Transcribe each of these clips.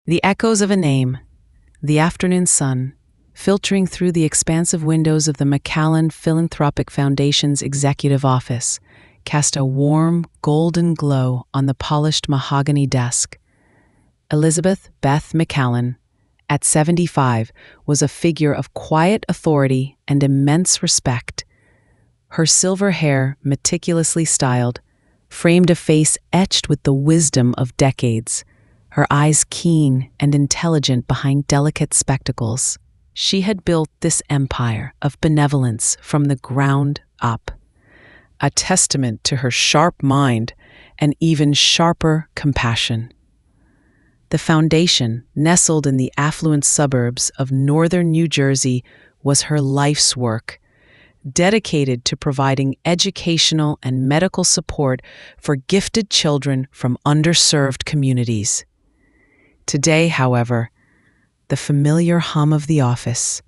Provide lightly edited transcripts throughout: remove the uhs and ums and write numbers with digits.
The echoes of a name, the afternoon sun, filtering through the expansive windows of the MacAllan Philanthropic Foundation's executive office, cast a warm, golden glow on the polished mahogany desk. Elizabeth Beth MacAllan, at 75, was a figure of quiet authority and immense respect. Her silver hair, meticulously styled, framed a face etched with the wisdom of decades, her eyes keen and intelligent behind delicate spectacles. She had built this empire of benevolence from the ground up, a testament to her sharp mind and even sharper compassion. The foundation, nestled in the affluent suburbs of northern New Jersey, was her life's work, dedicated to providing educational and medical support for gifted children from underserved communities. Today, however, the familiar hum of the office,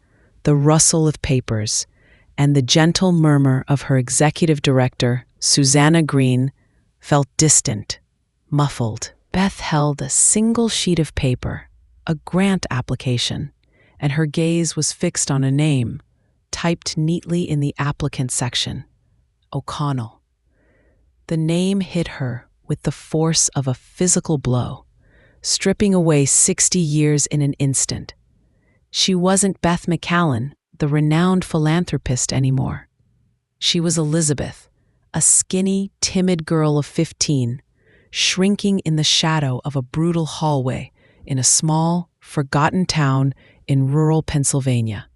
the rustle of papers, and the gentle murmur of her executive director, Susanna Green, felt distant, muffled. Beth held a single sheet of paper, a grant application, and her gaze was fixed on a name, typed neatly in the applicant section, O'Connell. The name hit her with the force of a physical blow, stripping away 60 years in an instant. She wasn't Beth MacAllan, the renowned philanthropist, anymore. She was Elizabeth, a skinny, timid girl of 15, shrinking in the shadow of a brutal hallway in a small, forgotten town in rural Pennsylvania.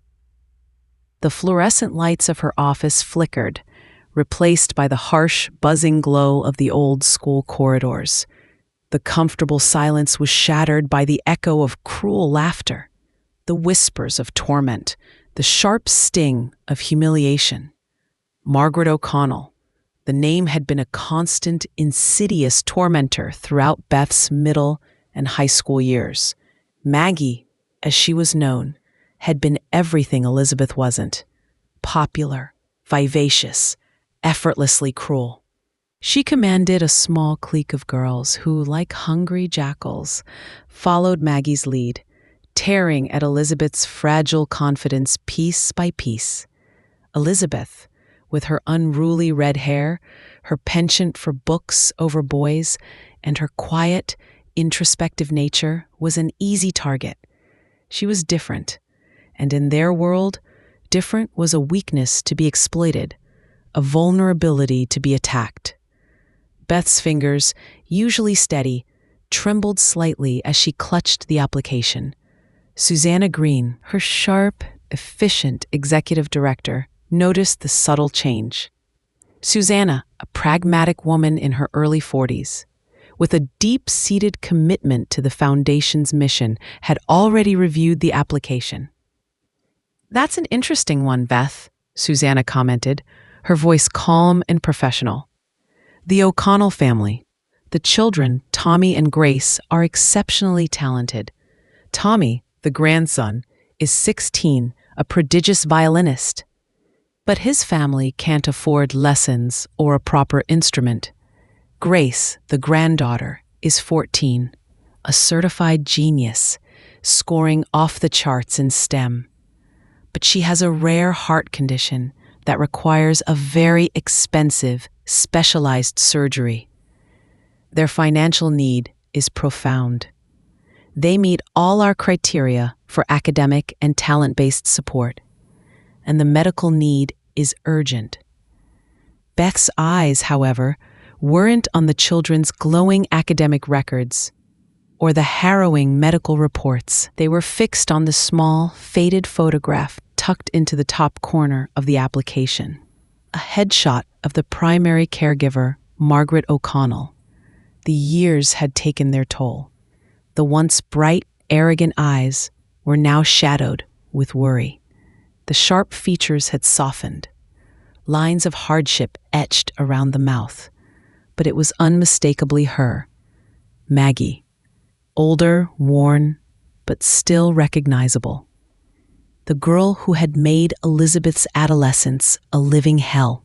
The fluorescent lights of her office flickered, replaced by the harsh, buzzing glow of the old school corridors. The comfortable silence was shattered by the echo of cruel laughter, the whispers of torment, the sharp sting of humiliation. Margaret O'Connell. The name had been a constant, insidious tormentor throughout Beth's middle and high school years. Maggie, as she was known, had been everything Elizabeth wasn't: popular, vivacious, effortlessly cruel. She commanded a small clique of girls who, like hungry jackals, followed Maggie's lead, tearing at Elizabeth's fragile confidence piece by piece. Elizabeth, with her unruly red hair, her penchant for books over boys, and her quiet, introspective nature, was an easy target. She was different, and in their world, different was a weakness to be exploited, a vulnerability to be attacked. Beth's fingers, usually steady, trembled slightly as she clutched the application. Susanna Green, her sharp, efficient executive director, noticed the subtle change. Susanna, a pragmatic woman in her early 40s, with a deep-seated commitment to the foundation's mission, had already reviewed the application. "That's an interesting one, Beth," Susanna commented, her voice calm and professional. "The O'Connell family, the children, Tommy and Grace, are exceptionally talented. Tommy, the grandson, is 16, a prodigious violinist. But his family can't afford lessons or a proper instrument. Grace, the granddaughter, is 14, a certified genius, scoring off the charts in STEM. But she has a rare heart condition that requires a very expensive, specialized surgery. Their financial need is profound. They meet all our criteria for academic and talent-based support, and the medical need is urgent." Beth's eyes, however, weren't on the children's glowing academic records or the harrowing medical reports. They were fixed on the small, faded photograph tucked into the top corner of the application, a headshot of the primary caregiver, Margaret O'Connell. The years had taken their toll. The once bright, arrogant eyes were now shadowed with worry. The sharp features had softened, lines of hardship etched around the mouth, but it was unmistakably her, Maggie, older, worn, but still recognizable. The girl who had made Elizabeth's adolescence a living hell,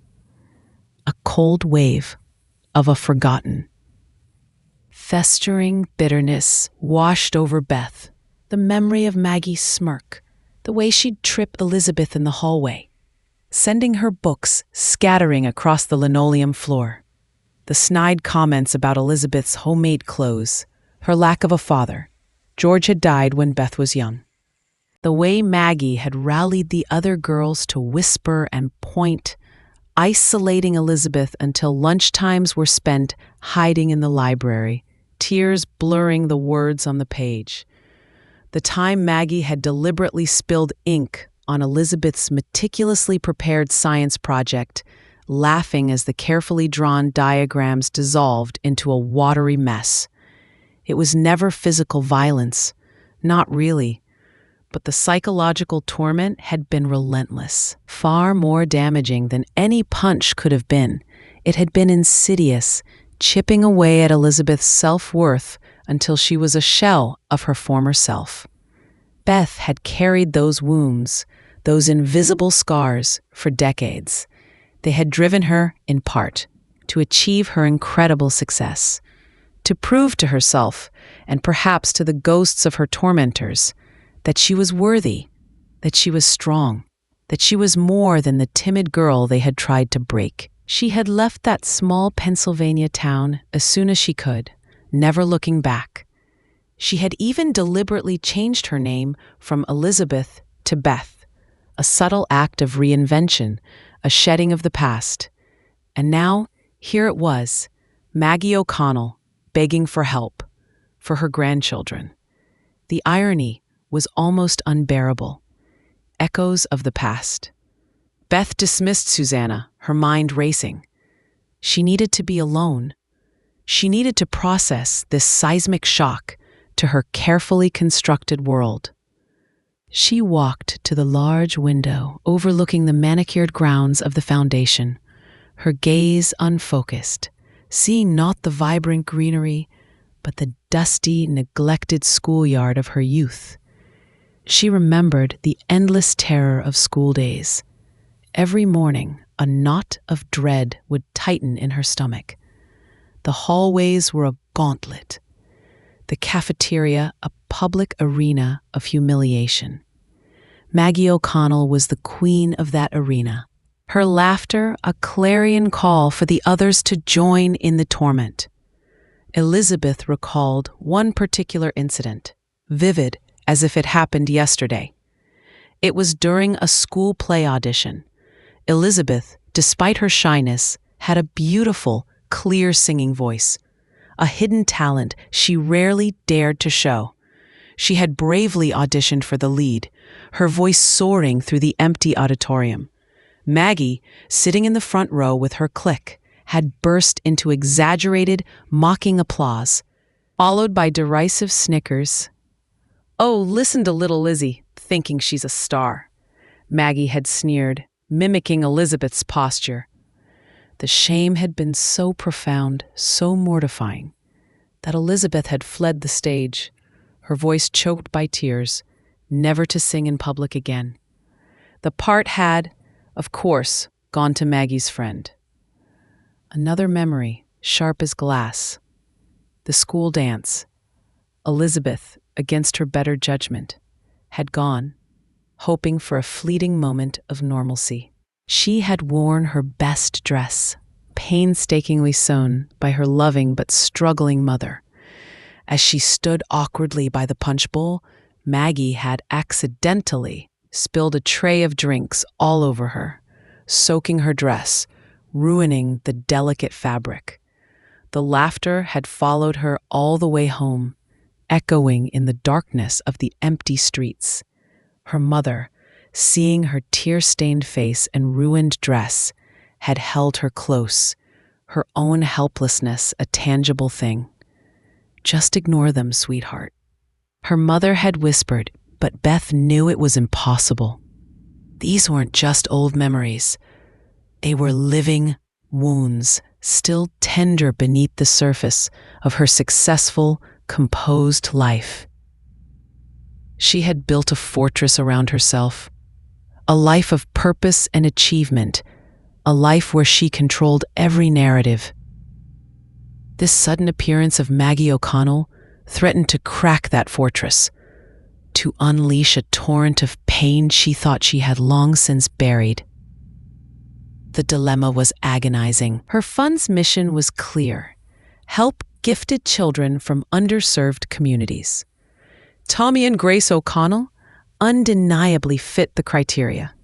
a cold wave of a forgotten Festering bitterness washed over Beth. The memory of Maggie's smirk, the way she'd trip Elizabeth in the hallway, sending her books scattering across the linoleum floor. The snide comments about Elizabeth's homemade clothes, her lack of a father. George had died when Beth was young. The way Maggie had rallied the other girls to whisper and point, isolating Elizabeth until lunchtimes were spent hiding in the library, tears blurring the words on the page. The time Maggie had deliberately spilled ink on Elizabeth's meticulously prepared science project, laughing as the carefully drawn diagrams dissolved into a watery mess. It was never physical violence, not really, but the psychological torment had been relentless, far more damaging than any punch could have been. It had been insidious, chipping away at Elizabeth's self-worth until she was a shell of her former self. Beth had carried those wounds, those invisible scars, for decades. They had driven her, in part, to achieve her incredible success, to prove to herself, and perhaps to the ghosts of her tormentors, that she was worthy, that she was strong, that she was more than the timid girl they had tried to break. She had left that small Pennsylvania town as soon as she could, never looking back. She had even deliberately changed her name from Elizabeth to Beth, a subtle act of reinvention, a shedding of the past. And now, here it was, Maggie O'Connell, begging for help, for her grandchildren. The irony was almost unbearable. Echoes of the past. Beth dismissed Susanna, her mind racing. She needed to be alone. She needed to process this seismic shock to her carefully constructed world. She walked to the large window overlooking the manicured grounds of the foundation, her gaze unfocused, seeing not the vibrant greenery, but the dusty, neglected schoolyard of her youth. She remembered the endless terror of school days. Every morning, a knot of dread would tighten in her stomach. The hallways were a gauntlet. The cafeteria, a public arena of humiliation. Maggie O'Connell was the queen of that arena. Her laughter, a clarion call for the others to join in the torment. Elizabeth recalled one particular incident, vivid as if it happened yesterday. It was during a school play audition. Elizabeth, despite her shyness, had a beautiful, clear singing voice, a hidden talent she rarely dared to show. She had bravely auditioned for the lead, her voice soaring through the empty auditorium. Maggie, sitting in the front row with her clique, had burst into exaggerated, mocking applause, followed by derisive snickers. "Oh, listen to little Lizzie, thinking she's a star," Maggie had sneered, mimicking Elizabeth's posture. The shame had been so profound, so mortifying, that Elizabeth had fled the stage, her voice choked by tears, never to sing in public again. The part had, of course, gone to Maggie's friend. Another memory, sharp as glass. The school dance. Elizabeth, against her better judgment, had gone, hoping for a fleeting moment of normalcy. She had worn her best dress, painstakingly sewn by her loving but struggling mother. As she stood awkwardly by the punch bowl, Maggie had accidentally spilled a tray of drinks all over her, soaking her dress, ruining the delicate fabric. The laughter had followed her all the way home, echoing in the darkness of the empty streets. Her mother, seeing her tear-stained face and ruined dress, had held her close, her own helplessness a tangible thing. "Just ignore them, sweetheart." Her mother had whispered, but Beth knew it was impossible. These weren't just old memories. They were living wounds, still tender beneath the surface of her successful, composed life. She had built a fortress around herself, a life of purpose and achievement, a life where she controlled every narrative. This sudden appearance of Maggie O'Connell threatened to crack that fortress, to unleash a torrent of pain she thought she had long since buried. The dilemma was agonizing. Her fund's mission was clear: help gifted children from underserved communities. Tommy and Grace O'Connell undeniably fit the criteria.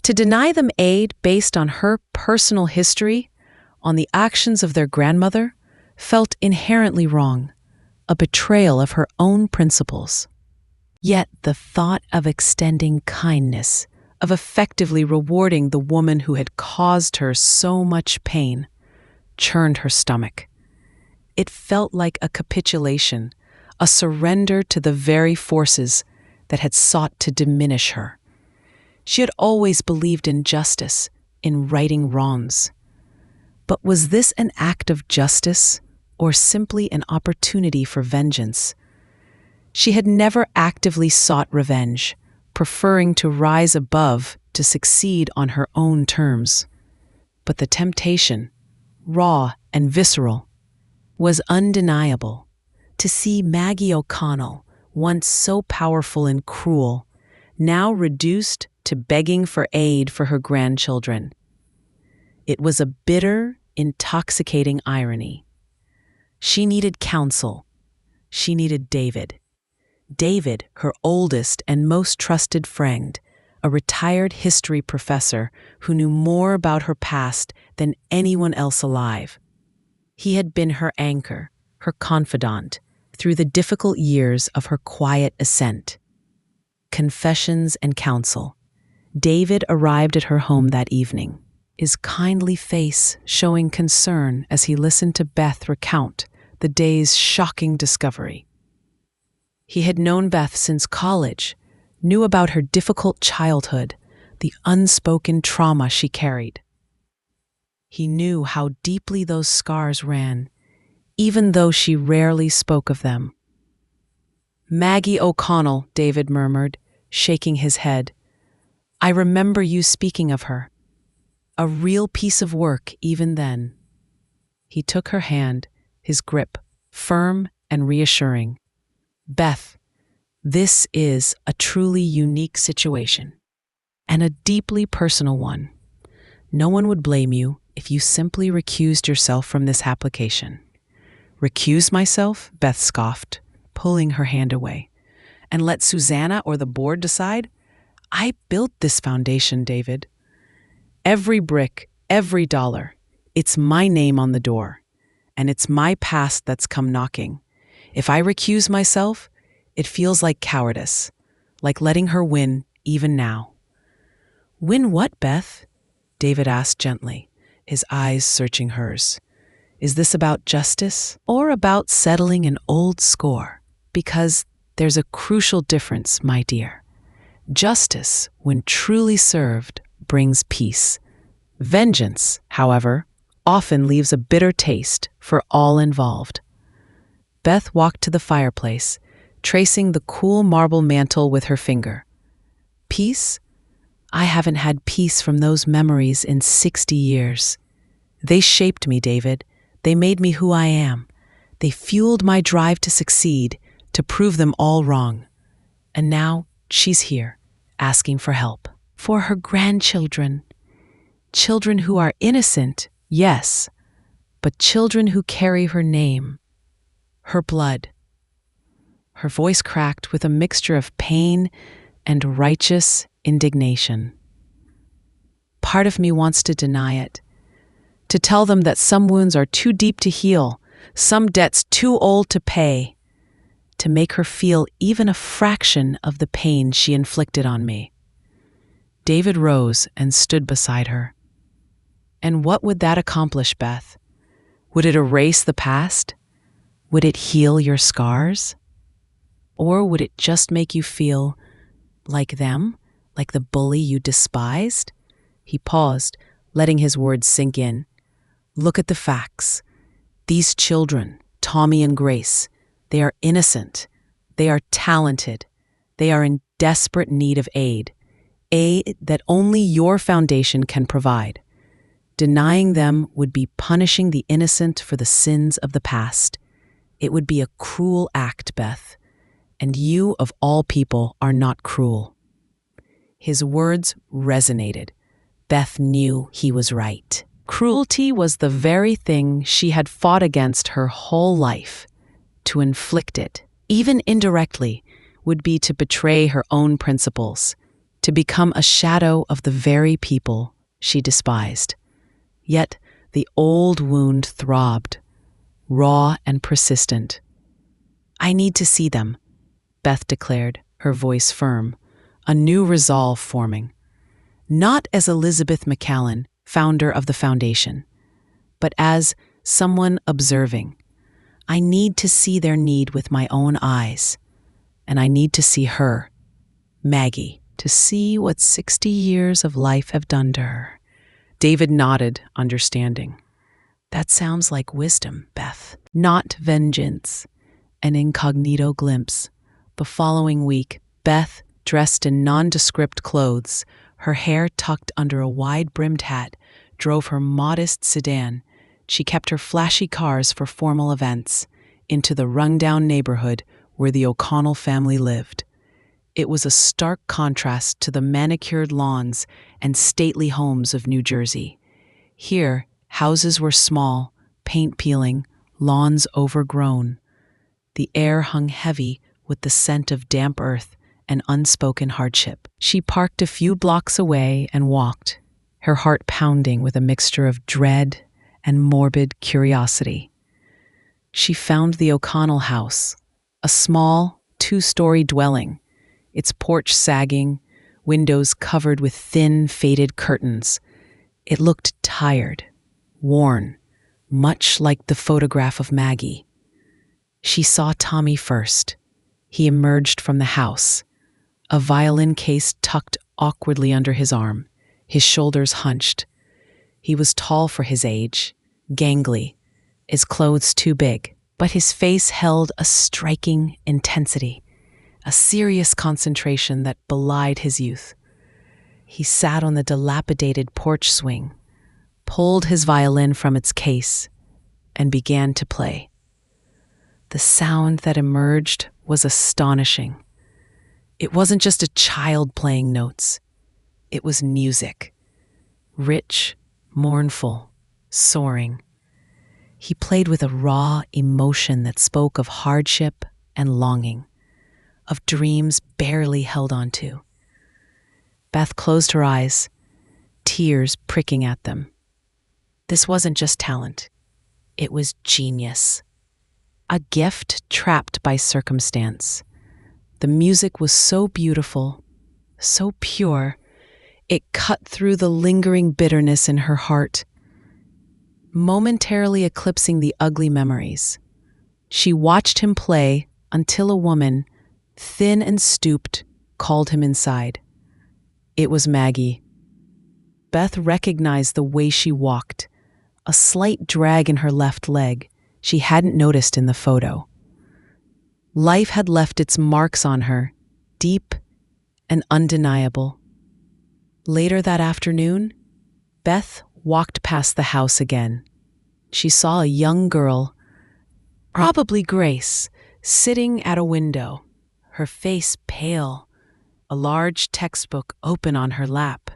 To deny them aid based on her personal history, on the actions of their grandmother, felt inherently wrong, a betrayal of her own principles. Yet the thought of extending kindness, of effectively rewarding the woman who had caused her so much pain, churned her stomach. It felt like a capitulation, a surrender to the very forces that had sought to diminish her. She had always believed in justice, in righting wrongs. But was this an act of justice, or simply an opportunity for vengeance? She had never actively sought revenge, preferring to rise above, to succeed on her own terms. But the temptation, raw and visceral, was undeniable. To see Maggie O'Connell, once so powerful and cruel, now reduced to begging for aid for her grandchildren. It was a bitter, intoxicating irony. She needed counsel. She needed David. David, her oldest and most trusted friend, a retired history professor who knew more about her past than anyone else alive. He had been her anchor, her confidant, through the difficult years of her quiet ascent. Confessions and counsel. David arrived at her home that evening, his kindly face showing concern as he listened to Beth recount the day's shocking discovery. He had known Beth since college, knew about her difficult childhood, the unspoken trauma she carried. He knew how deeply those scars ran, even though she rarely spoke of them. "Maggie O'Connell," David murmured, shaking his head. "I remember you speaking of her. A real piece of work even then." He took her hand, his grip firm and reassuring. "Beth, this is a truly unique situation, and a deeply personal one. No one would blame you if you simply recused yourself from this application." "Recuse myself?" Beth scoffed, pulling her hand away. "And let Susanna or the board decide? I built this foundation, David. Every brick, every dollar. It's my name on the door. And it's my past that's come knocking. If I recuse myself, it feels like cowardice, like letting her win even now." "Win what, Beth?" David asked gently, his eyes searching hers. "Is this about justice or about settling an old score? Because there's a crucial difference, my dear. Justice, when truly served, brings peace. Vengeance, however, often leaves a bitter taste for all involved." Beth walked to the fireplace, tracing the cool marble mantle with her finger. "Peace? I haven't had peace from those memories in 60 years. They shaped me, David. They made me who I am. They fueled my drive to succeed, to prove them all wrong. And now she's here, asking for help. For her grandchildren. Children who are innocent, yes, but children who carry her name, her blood." Her voice cracked with a mixture of pain and righteous indignation. "Part of me wants to deny it, to tell them that some wounds are too deep to heal, some debts too old to pay, to make her feel even a fraction of the pain she inflicted on me." David rose and stood beside her. "And what would that accomplish, Beth? Would it erase the past? Would it heal your scars? Or would it just make you feel like them, like the bully you despised?" He paused, letting his words sink in. "Look at the facts. These children, Tommy and Grace, they are innocent. They are talented. They are in desperate need of aid that only your foundation can provide. Denying them would be punishing the innocent for the sins of the past. It would be a cruel act, Beth, and you, of all people, are not cruel. His words resonated. Beth knew he was right. Cruelty was the very thing she had fought against her whole life. To inflict it, even indirectly, would be to betray her own principles, to become a shadow of the very people she despised. Yet the old wound throbbed, raw and persistent. "I need to see them," Beth declared, her voice firm, a new resolve forming. Not as Elizabeth MacAllan, founder of the foundation, but as someone observing. "I need to see their need with my own eyes, and I need to see her, Maggie, to see what 60 years of life have done to her." David nodded, understanding. "That sounds like wisdom, Beth, not vengeance." An incognito glimpse. The following week, Beth, dressed in nondescript clothes, her hair tucked under a wide-brimmed hat, drove her modest sedan. She kept her flashy cars for formal events, into the run-down neighborhood where the O'Connell family lived. It was a stark contrast to the manicured lawns and stately homes of New Jersey. Here, houses were small, paint peeling, lawns overgrown. The air hung heavy with the scent of damp earth and unspoken hardship. She parked a few blocks away and walked, her heart pounding with a mixture of dread and morbid curiosity. She found the O'Connell house, a small, 2-story dwelling, its porch sagging, windows covered with thin, faded curtains. It looked tired, worn, much like the photograph of Maggie. She saw Tommy first. He emerged from the house, a violin case tucked awkwardly under his arm, his shoulders hunched. He was tall for his age, gangly, his clothes too big, but his face held a striking intensity, a serious concentration that belied his youth. He sat on the dilapidated porch swing, pulled his violin from its case, and began to play. The sound that emerged was astonishing. It wasn't just a child playing notes. It was music. Rich, mournful, soaring. He played with a raw emotion that spoke of hardship and longing, of dreams barely held on to. Beth closed her eyes, tears pricking at them. This wasn't just talent. It was genius. A gift trapped by circumstance. The music was so beautiful, so pure, it cut through the lingering bitterness in her heart, momentarily eclipsing the ugly memories. She watched him play until a woman, thin and stooped, called him inside. It was Maggie. Beth recognized the way she walked, a slight drag in her left leg she hadn't noticed in the photo. Life had left its marks on her, deep and undeniable. Later that afternoon, Beth walked past the house again. She saw a young girl, probably Grace, sitting at a window, her face pale, a large textbook open on her lap.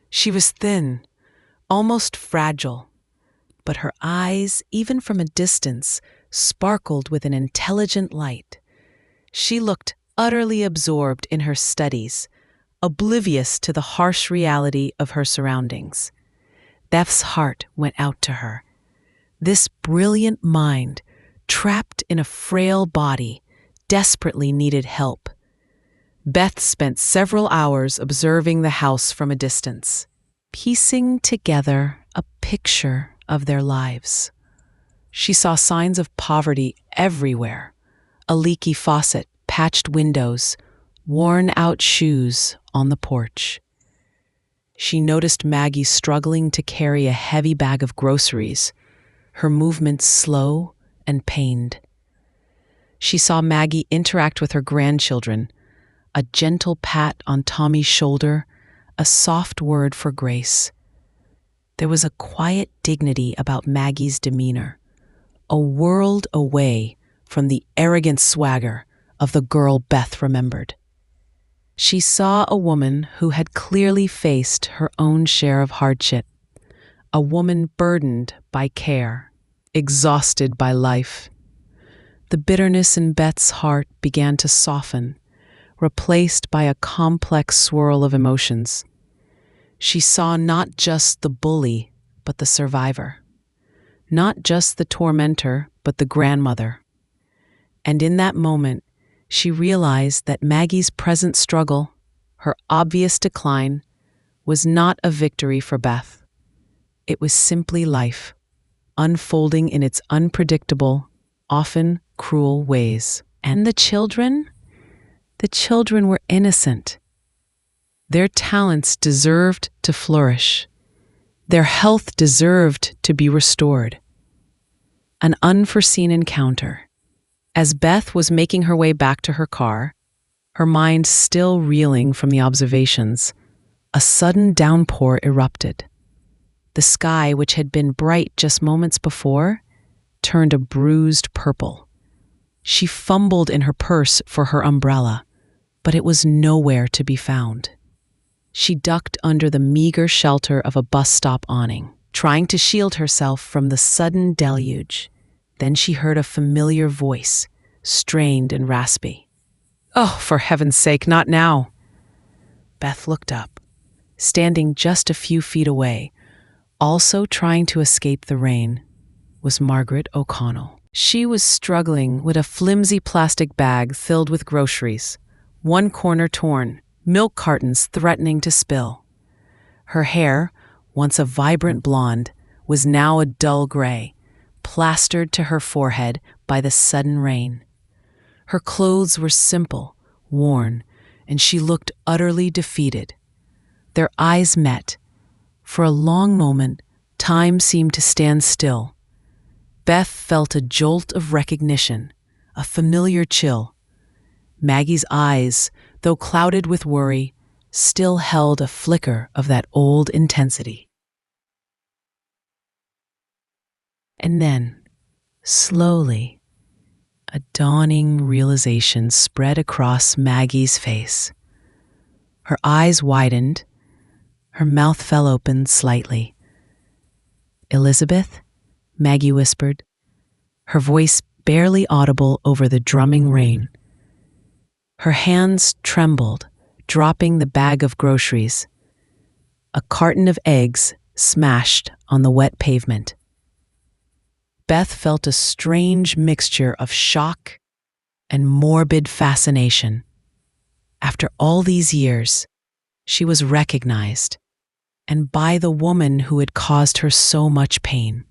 She was thin, almost fragile, but her eyes, even from a distance, sparkled with an intelligent light. She looked utterly absorbed in her studies, oblivious to the harsh reality of her surroundings. Beth's heart went out to her. This brilliant mind, trapped in a frail body, desperately needed help. Beth spent several hours observing the house from a distance, piecing together a picture of their lives. She saw signs of poverty everywhere: a leaky faucet, patched windows, worn-out shoes on the porch. She noticed Maggie struggling to carry a heavy bag of groceries, her movements slow and pained. She saw Maggie interact with her grandchildren, a gentle pat on Tommy's shoulder, a soft word for Grace. There was a quiet dignity about Maggie's demeanor, a world away from the arrogant swagger of the girl Beth remembered. She saw a woman who had clearly faced her own share of hardship, a woman burdened by care, exhausted by life. The bitterness in Beth's heart began to soften, replaced by a complex swirl of emotions. She saw not just the bully, but the survivor. Not just the tormentor, but the grandmother. And in that moment, she realized that Maggie's present struggle, her obvious decline, was not a victory for Beth. It was simply life, unfolding in its unpredictable, often cruel ways. And the children? The children were innocent. Their talents deserved to flourish. Their health deserved to be restored. An unforeseen encounter. As Beth was making her way back to her car, her mind still reeling from the observations, a sudden downpour erupted. The sky, which had been bright just moments before, turned a bruised purple. She fumbled in her purse for her umbrella, but it was nowhere to be found. She ducked under the meager shelter of a bus stop awning, trying to shield herself from the sudden deluge. Then she heard a familiar voice, strained and raspy. "Oh, for heaven's sake, not now!" Beth looked up. Standing just a few feet away, also trying to escape the rain, was Margaret O'Connell. She was struggling with a flimsy plastic bag filled with groceries, one corner torn, milk cartons threatening to spill. Her hair, once a vibrant blonde, was now a dull gray, plastered to her forehead by the sudden rain. Her clothes were simple, worn, and she looked utterly defeated. Their eyes met. For a long moment, time seemed to stand still. Beth felt a jolt of recognition, a familiar chill. Maggie's eyes, though clouded with worry, still held a flicker of that old intensity. And then, slowly, a dawning realization spread across Maggie's face. Her eyes widened, her mouth fell open slightly. "Elizabeth?" Maggie whispered, her voice barely audible over the drumming rain. Her hands trembled, dropping the bag of groceries. A carton of eggs smashed on the wet pavement. Beth felt a strange mixture of shock and morbid fascination. After all these years, she was recognized, and by the woman who had caused her so much pain.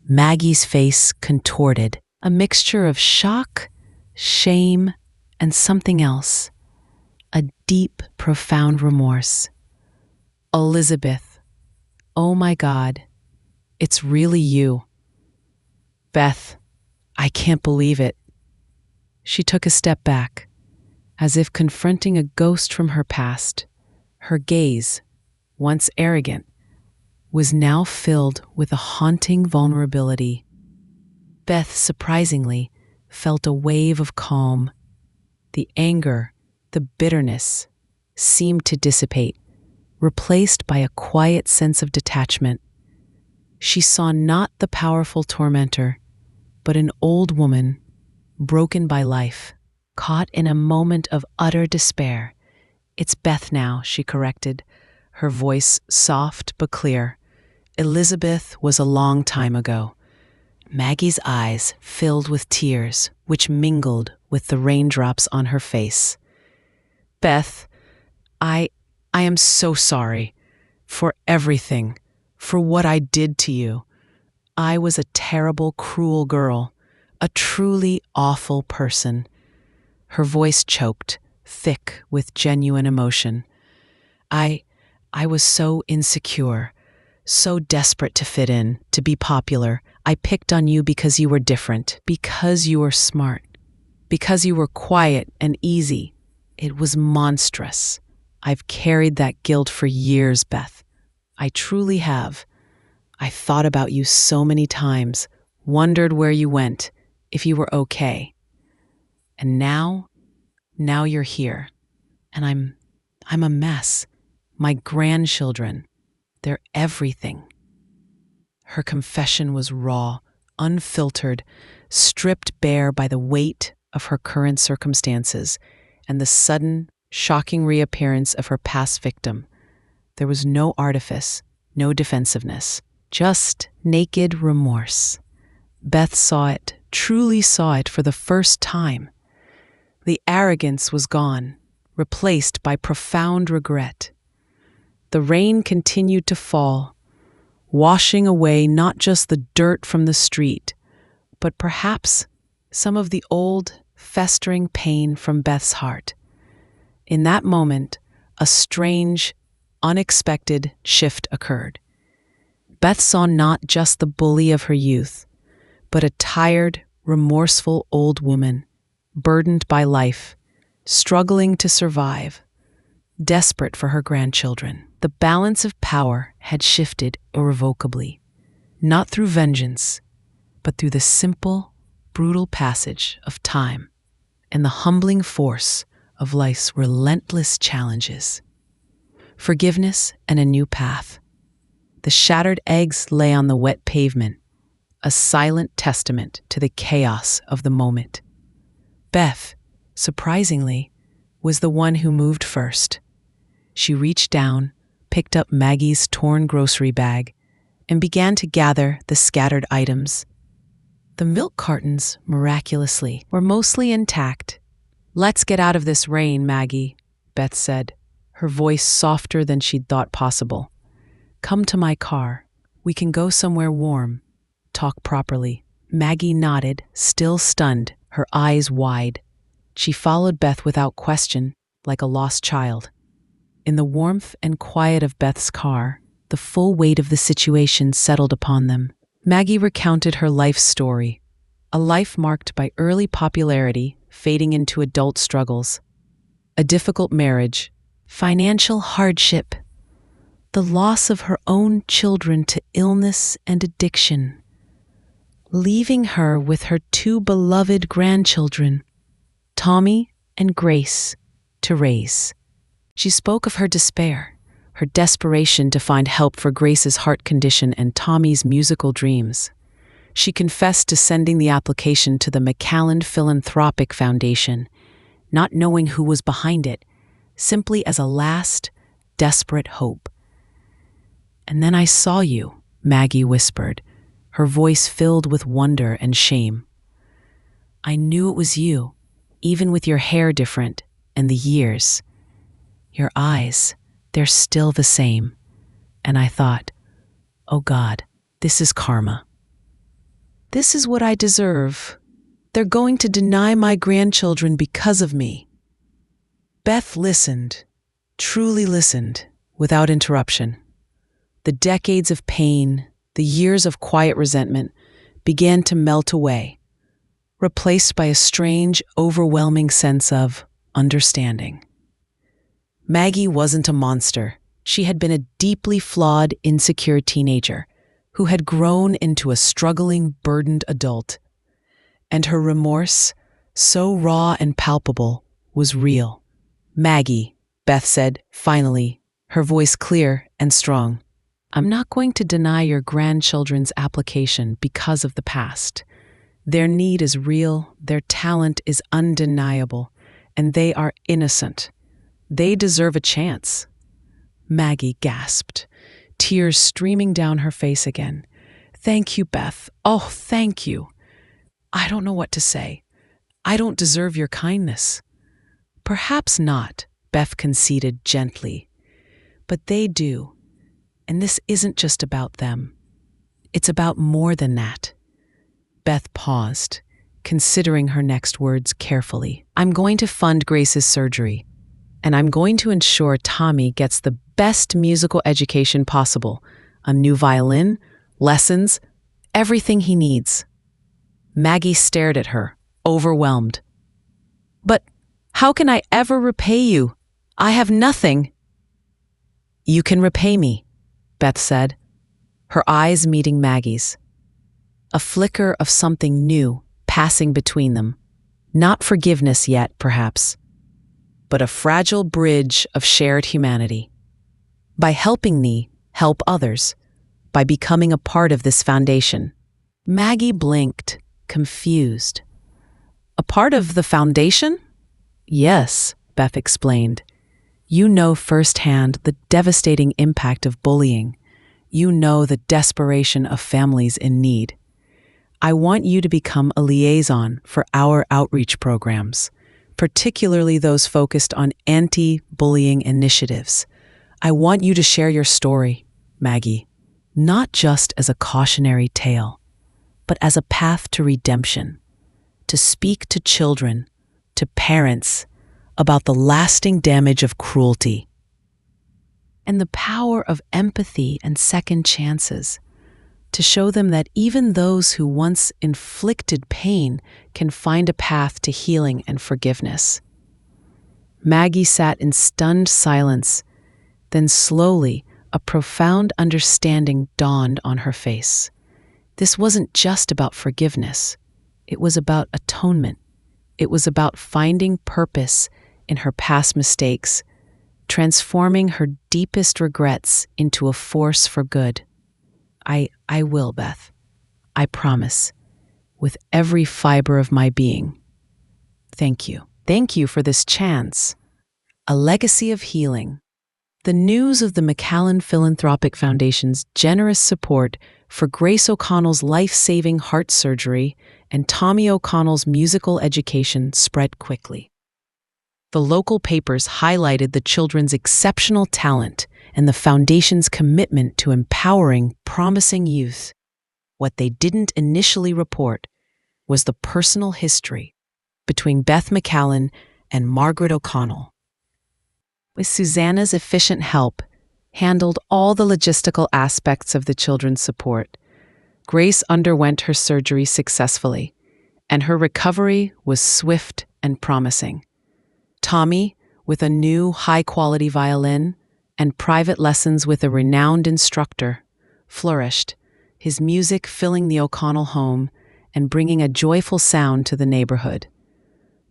Maggie's face contorted, a mixture of shock, shame, and something else, a deep, profound remorse. "Elizabeth, oh my God, it's really you." "Beth, I can't believe it." She took a step back, as if confronting a ghost from her past. Her gaze, once arrogant, was now filled with a haunting vulnerability. Beth, surprisingly, felt a wave of calm. The anger, the bitterness, seemed to dissipate, replaced by a quiet sense of detachment. She saw not the powerful tormentor, but an old woman, broken by life, caught in a moment of utter despair. "It's Beth now," she corrected, her voice soft but clear. "Elizabeth was a long time ago." Maggie's eyes filled with tears, which mingled with the raindrops on her face. "Beth, I am so sorry for everything, for what I did to you. I was a terrible, cruel girl, a truly awful person." Her voice choked, thick with genuine emotion. I was so insecure, so desperate to fit in, to be popular. I picked on you because you were different, because you were smart, because you were quiet and easy. It was monstrous. I've carried that guilt for years, Beth. I truly have. I thought about you so many times, wondered where you went, if you were okay. And now you're here, and I'm a mess. My grandchildren, they're everything." Her confession was raw, unfiltered, stripped bare by the weight of her current circumstances and the sudden, shocking reappearance of her past victim. There was no artifice, no defensiveness, just naked remorse. Beth saw it, truly saw it for the first time. The arrogance was gone, replaced by profound regret. The rain continued to fall, washing away not just the dirt from the street, but perhaps some of the old, festering pain from Beth's heart. In that moment, a strange, unexpected shift occurred. Beth saw not just the bully of her youth, but a tired, remorseful old woman, burdened by life, struggling to survive, desperate for her grandchildren. The balance of power had shifted irrevocably, not through vengeance, but through the simple, brutal passage of time and the humbling force of life's relentless challenges. Forgiveness and a new path. The shattered eggs lay on the wet pavement, a silent testament to the chaos of the moment. Beth, surprisingly, was the one who moved first. She reached down, picked up Maggie's torn grocery bag, and began to gather the scattered items. The milk cartons, miraculously, were mostly intact. "Let's get out of this rain, Maggie," Beth said, her voice softer than she'd thought possible. "Come to my car. We can go somewhere warm. Talk properly." Maggie nodded, still stunned, her eyes wide. She followed Beth without question, like a lost child. In the warmth and quiet of Beth's car, the full weight of the situation settled upon them. Maggie recounted her life story, a life marked by early popularity fading into adult struggles, a difficult marriage, financial hardship, the loss of her own children to illness and addiction, leaving her with her two beloved grandchildren, Tommy and Grace, to raise. She spoke of her despair, her desperation to find help for Grace's heart condition and Tommy's musical dreams. She confessed to sending the application to the MacAllan Philanthropic Foundation, not knowing who was behind it, simply as a last, desperate hope. "And then I saw you," Maggie whispered, her voice filled with wonder and shame. "I knew it was you, even with your hair different and the years. Your eyes, they're still the same. And I thought, oh God, this is karma. This is what I deserve. They're going to deny my grandchildren because of me." Beth listened, truly listened, without interruption. The decades of pain, the years of quiet resentment, began to melt away, replaced by a strange, overwhelming sense of understanding. Maggie wasn't a monster. She had been a deeply flawed, insecure teenager who had grown into a struggling, burdened adult. And her remorse, so raw and palpable, was real. "Maggie," Beth said, finally, her voice clear and strong, "I'm not going to deny your grandchildren's application because of the past. Their need is real, their talent is undeniable, and they are innocent. They deserve a chance." Maggie gasped, tears streaming down her face again. "Thank you, Beth. Oh, thank you. I don't know what to say. I don't deserve your kindness." "Perhaps not," Beth conceded gently. "But they do. And this isn't just about them. It's about more than that." Beth paused, considering her next words carefully. "I'm going to fund Grace's surgery, and I'm going to ensure Tommy gets the best musical education possible, a new violin, lessons, everything he needs." Maggie stared at her, overwhelmed. "But how can I ever repay you? I have nothing." "You can repay me," Beth said, her eyes meeting Maggie's. A flicker of something new passing between them. Not forgiveness yet, perhaps, but a fragile bridge of shared humanity. By helping me help others, by becoming a part of this foundation. Maggie blinked, confused. A part of the foundation? Yes, Beth explained. You know firsthand the devastating impact of bullying. You know the desperation of families in need. I want you to become a liaison for our outreach programs, particularly those focused on anti-bullying initiatives. I want you to share your story, Maggie, not just as a cautionary tale, but as a path to redemption, to speak to children, to parents, about the lasting damage of cruelty and the power of empathy and second chances, to show them that even those who once inflicted pain can find a path to healing and forgiveness. Maggie sat in stunned silence. Then slowly, a profound understanding dawned on her face. This wasn't just about forgiveness. It was about atonement. It was about finding purpose in her past mistakes, transforming her deepest regrets into a force for good. I will, Beth. I promise. With every fiber of my being. Thank you. Thank you for this chance. A legacy of healing. The news of the MacAllan Philanthropic Foundation's generous support for Grace O'Connell's life-saving heart surgery and Tommy O'Connell's musical education spread quickly. The local papers highlighted the children's exceptional talent and the foundation's commitment to empowering promising youth. What they didn't initially report was the personal history between Beth MacAllan and Margaret O'Connell. With Susanna's efficient help, handled all the logistical aspects of the children's support. Grace underwent her surgery successfully, and her recovery was swift and promising. Tommy, with a new high-quality violin and private lessons with a renowned instructor, flourished, his music filling the O'Connell home and bringing a joyful sound to the neighborhood.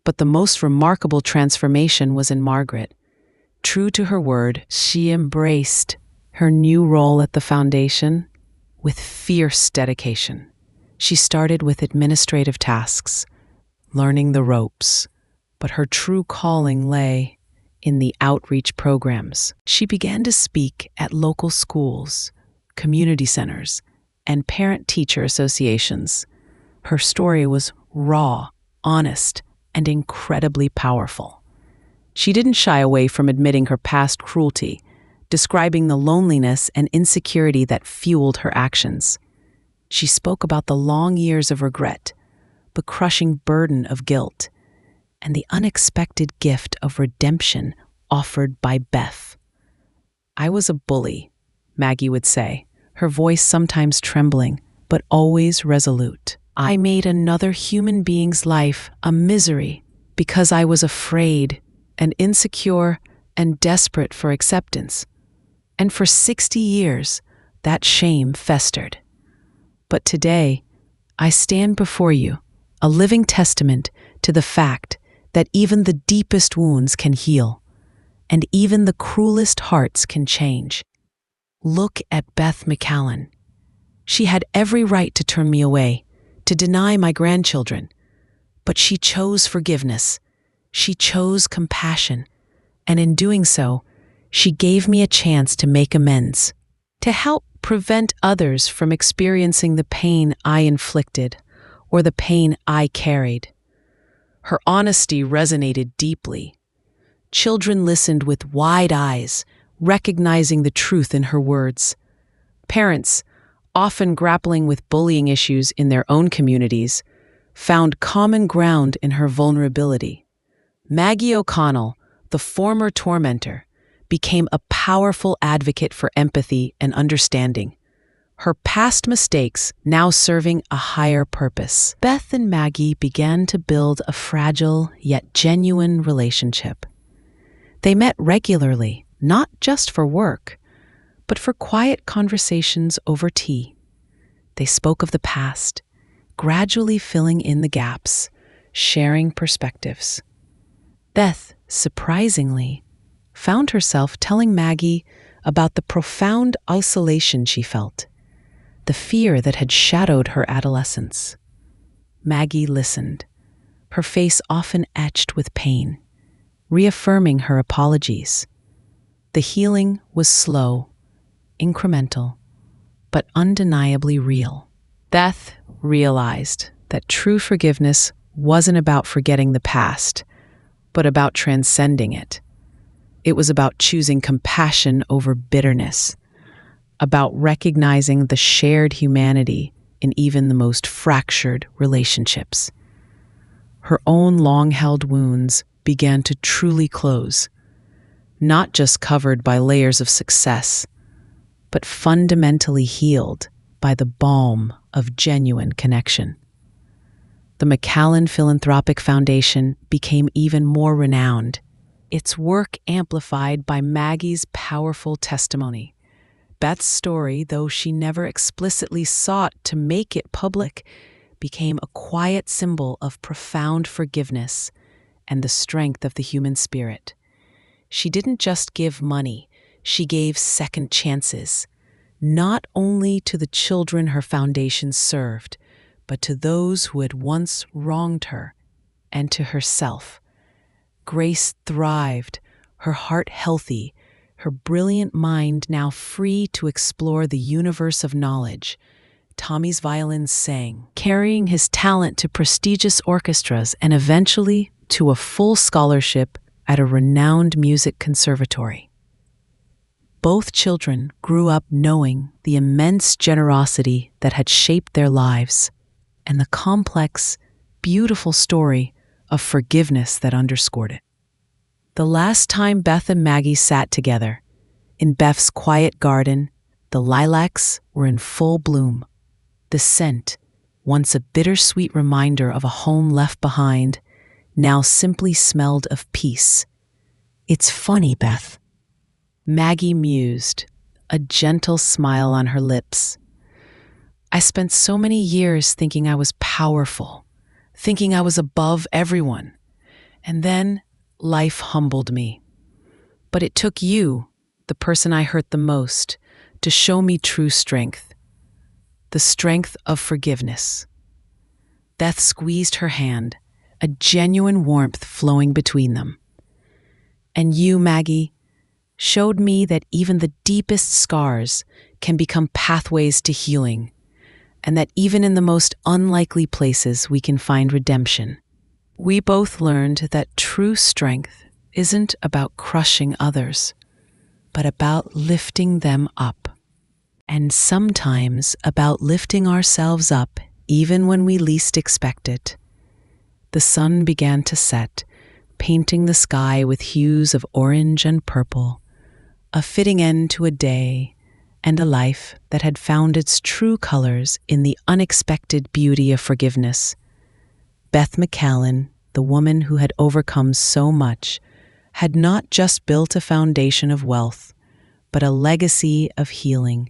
But the most remarkable transformation was in Margaret. True to her word, she embraced her new role at the foundation with fierce dedication. She started with administrative tasks, learning the ropes, but her true calling lay in the outreach programs. She began to speak at local schools, community centers, and parent-teacher associations. Her story was raw, honest, and incredibly powerful. She didn't shy away from admitting her past cruelty, describing the loneliness and insecurity that fueled her actions. She spoke about the long years of regret, the crushing burden of guilt, and the unexpected gift of redemption offered by Beth. "I was a bully," Maggie would say, her voice sometimes trembling, but always resolute. "I made another human being's life a misery because I was afraid and insecure and desperate for acceptance. And for 60 years, that shame festered. But today, I stand before you, a living testament to the fact that even the deepest wounds can heal, and even the cruelest hearts can change. Look at Beth MacAllan. She had every right to turn me away, to deny my grandchildren, but she chose forgiveness. She chose compassion, and in doing so, she gave me a chance to make amends, to help prevent others from experiencing the pain I inflicted or the pain I carried. Her honesty resonated deeply. Children listened with wide eyes, recognizing the truth in her words. Parents, often grappling with bullying issues in their own communities, found common ground in her vulnerability. Maggie O'Connell, the former tormentor, became a powerful advocate for empathy and understanding, her past mistakes now serving a higher purpose. Beth and Maggie began to build a fragile yet genuine relationship. They met regularly, not just for work, but for quiet conversations over tea. They spoke of the past, gradually filling in the gaps, sharing perspectives. Beth, surprisingly, found herself telling Maggie about the profound isolation she felt, the fear that had shadowed her adolescence. Maggie listened, her face often etched with pain, reaffirming her apologies. The healing was slow, incremental, but undeniably real. Beth realized that true forgiveness wasn't about forgetting the past, but about transcending it. It was about choosing compassion over bitterness, about recognizing the shared humanity in even the most fractured relationships. Her own long-held wounds began to truly close, not just covered by layers of success, but fundamentally healed by the balm of genuine connection. The MacAllan Philanthropic Foundation became even more renowned, its work amplified by Maggie's powerful testimony. Beth's story, though she never explicitly sought to make it public, became a quiet symbol of profound forgiveness and the strength of the human spirit. She didn't just give money, she gave second chances, not only to the children her foundation served, but to those who had once wronged her, and to herself. Grace thrived, her heart healthy, her brilliant mind now free to explore the universe of knowledge. Tommy's violin sang, carrying his talent to prestigious orchestras and eventually to a full scholarship at a renowned music conservatory. Both children grew up knowing the immense generosity that had shaped their lives and the complex, beautiful story of forgiveness that underscored it. The last time Beth and Maggie sat together, in Beth's quiet garden, the lilacs were in full bloom. The scent, once a bittersweet reminder of a home left behind, now simply smelled of peace. "It's funny, Beth," Maggie mused, a gentle smile on her lips. "I spent so many years thinking I was powerful, thinking I was above everyone. And then life humbled me. But it took you, the person I hurt the most, to show me true strength. The strength of forgiveness." Beth squeezed her hand, a genuine warmth flowing between them. "And you, Maggie, showed me that even the deepest scars can become pathways to healing, and that even in the most unlikely places we can find redemption. We both learned that true strength isn't about crushing others, but about lifting them up. And sometimes about lifting ourselves up even when we least expect it." The sun began to set, painting the sky with hues of orange and purple, a fitting end to a day and a life that had found its true colors in the unexpected beauty of forgiveness. Beth MacAllan, the woman who had overcome so much, had not just built a foundation of wealth, but a legacy of healing,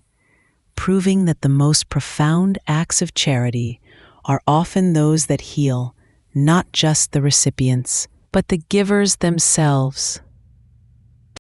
proving that the most profound acts of charity are often those that heal not just the recipients, but the givers themselves.